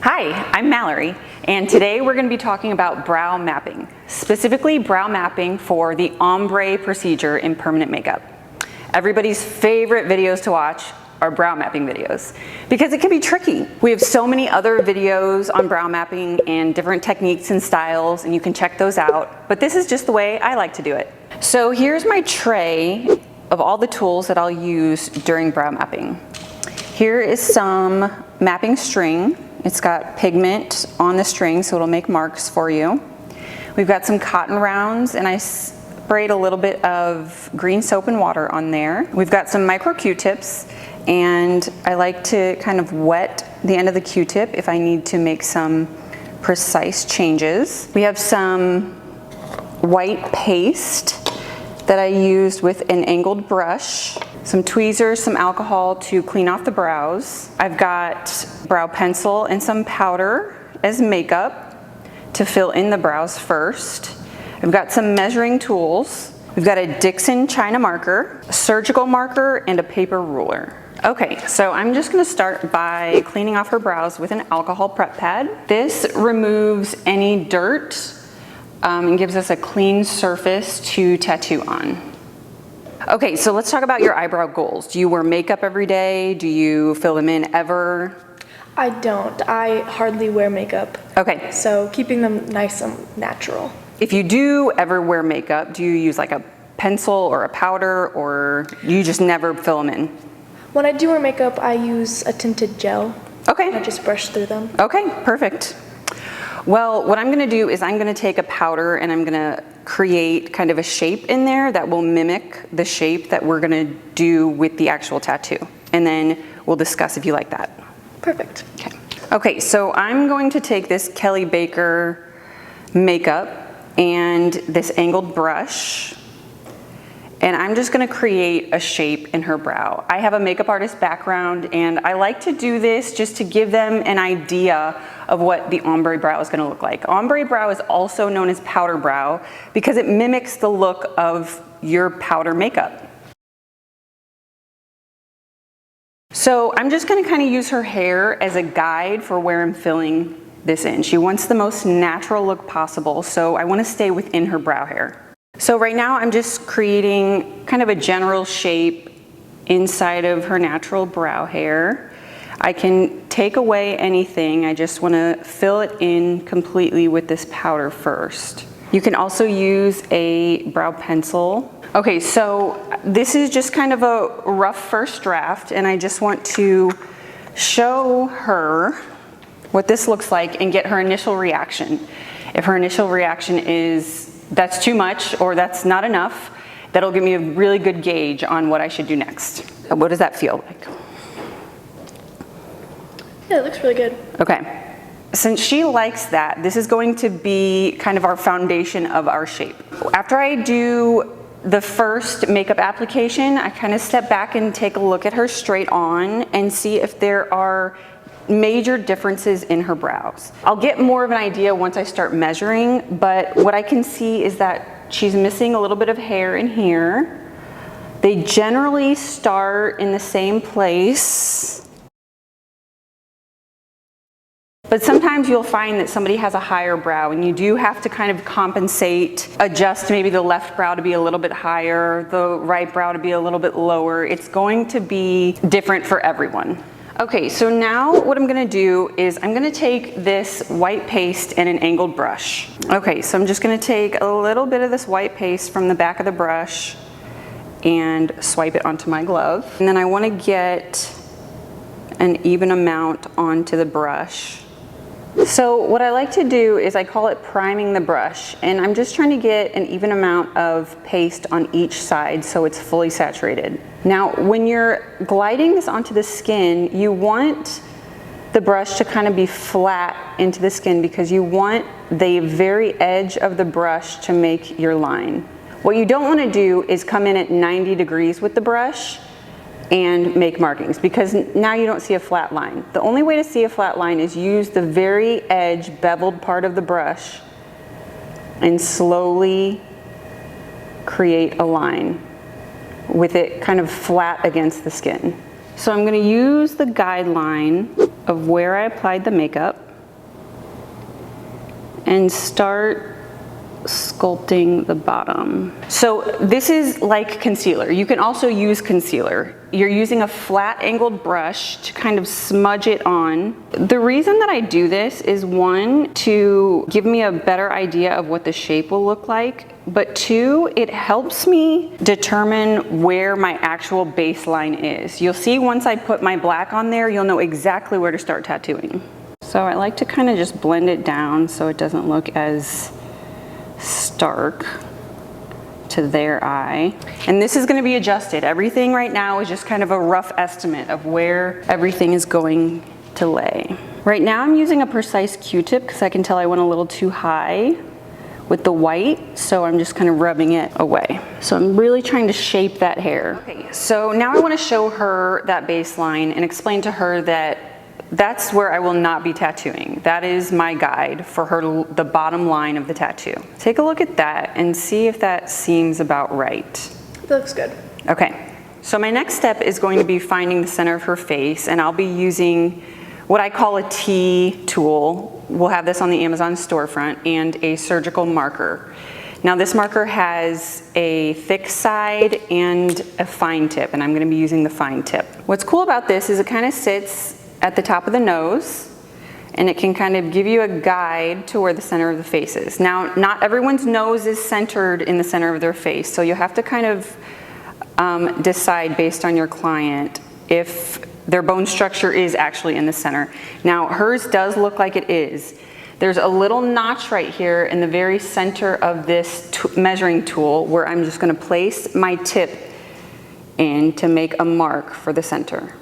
Hi, I'm Mallory, and today we're going to be talking about brow mapping, specifically brow mapping for the ombre procedure in permanent makeup. Everybody's favorite videos to watch are brow mapping videos because it can be tricky. We have so many other videos on brow mapping and different techniques and styles, and you can check those out, but this is just the way I like to do it. So here's my tray of all the tools that I'll use during brow mapping. Here is some mapping string. It's got pigment on the string, so it'll make marks for you. We've got some cotton rounds, and I sprayed a little bit of green soap and water on there. We've got some micro Q-tips, and I like to kind of wet the end of the Q-tip if I need to make some precise changes. We have some white paste that I used with an angled brush, some tweezers, some alcohol to clean off the brows. I've got brow pencil and some powder as makeup to fill in the brows first. I've got some measuring tools. We've got a Dixon China marker, a surgical marker, and a paper ruler. Okay, so I'm just gonna start by cleaning off her brows with an alcohol prep pad. This removes any dirt and gives us a clean surface to tattoo on. Okay, so let's talk about your eyebrow goals. Do you wear makeup every day? Do you fill them in ever? I don't. I hardly wear makeup. Okay. So keeping them nice and natural. If you do ever wear makeup, do you use like a pencil or a powder, or you just never fill them in? When I do wear makeup, I use a tinted gel. Okay. I just brush through them. Okay, perfect. Well, what I'm gonna do is I'm gonna take a powder and I'm gonna create kind of a shape in there that will mimic the shape that we're gonna do with the actual tattoo. And then we'll discuss if you like that. Perfect. Okay. Okay, so I'm going to take this Kelly Baker makeup and this angled brush, and I'm just gonna create a shape in her brow. I have a makeup artist background, and I like to do this just to give them an idea of what the ombre brow is gonna look like. Ombre brow is also known as powder brow because it mimics the look of your powder makeup. So I'm just gonna kind of use her hair as a guide for where I'm filling this in. She wants the most natural look possible, so I wanna stay within her brow hair. So right now I'm just creating kind of a general shape inside of her natural brow hair. I can take away anything. I just want to fill it in completely with this powder first. You can also use a brow pencil. Okay, so this is just kind of a rough first draft, and I just want to show her what this looks like and get her initial reaction. If her initial reaction is that's too much or that's not enough, that'll give me a really good gauge on what I should do next. What does that feel like? Yeah, it looks really good. Okay. Since she likes that, this is going to be kind of our foundation of our shape. After I do the first makeup application, I kind of step back and take a look at her straight on and see if there are major differences in her brows. I'll get more of an idea once I start measuring, but what I can see is that she's missing a little bit of hair in here. They generally start in the same place, but sometimes you'll find that somebody has a higher brow and you do have to kind of compensate, adjust maybe the left brow to be a little bit higher, the right brow to be a little bit lower. It's going to be different for everyone. Okay, so now what I'm gonna do is I'm gonna take this white paste and an angled brush. Okay, so I'm just gonna take a little bit of this white paste from the back of the brush and swipe it onto my glove. And then I wanna get an even amount onto the brush. So what I like to do is I call it priming the brush, and I'm just trying to get an even amount of paste on each side so it's fully saturated. Now, when you're gliding this onto the skin, you want the brush to kind of be flat into the skin because you want the very edge of the brush to make your line. What you don't want to do is come in at 90 degrees with the brush and make markings, because now you don't see a flat line. The only way to see a flat line is use the very edge beveled part of the brush and slowly create a line with it kind of flat against the skin. So I'm going to use the guideline of where I applied the makeup and start sculpting the bottom. So this is like concealer. You can also use concealer. You're using a flat angled brush to kind of smudge it on. The reason that I do this is, one, to give me a better idea of what the shape will look like, but two, it helps me determine where my actual baseline is. You'll see once I put my black on there, you'll know exactly where to start tattooing. So I like to kind of just blend it down so it doesn't look as stark to their eye. And this is going to be adjusted. Everything right now is just kind of a rough estimate of where everything is going to lay. Right now I'm using a precise Q-tip because I can tell I went a little too high with the white, so I'm just kind of rubbing it away. So I'm really trying to shape that hair. Okay, so now I want to show her that baseline and explain to her that that's where I will not be tattooing. That is my guide for her, the bottom line of the tattoo. Take a look at that and see if that seems about right. That looks good. Okay, so my next step is going to be finding the center of her face, and I'll be using what I call a T tool. We'll have this on the Amazon storefront, and a surgical marker. Now this marker has a thick side and a fine tip, and I'm going to be using the fine tip. What's cool about this is it kind of sits at the top of the nose, and it can kind of give you a guide to where the center of the face is. Now, not everyone's nose is centered in the center of their face, so you have to kind of decide based on your client if their bone structure is actually in the center. Now, hers does look like it is. There's a little notch right here in the very center of this measuring tool where I'm just going to place my tip in to make a mark for the center.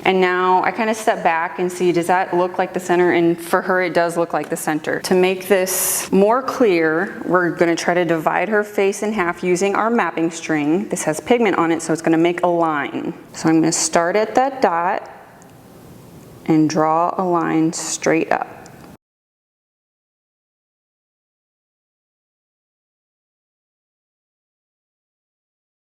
And now I kind of step back and see, does that look like the center? And for her, it does look like the center. To make this more clear, we're going to try to divide her face in half using our mapping string. This has pigment on it, so it's going to make a line. So I'm going to start at that dot and draw a line straight up.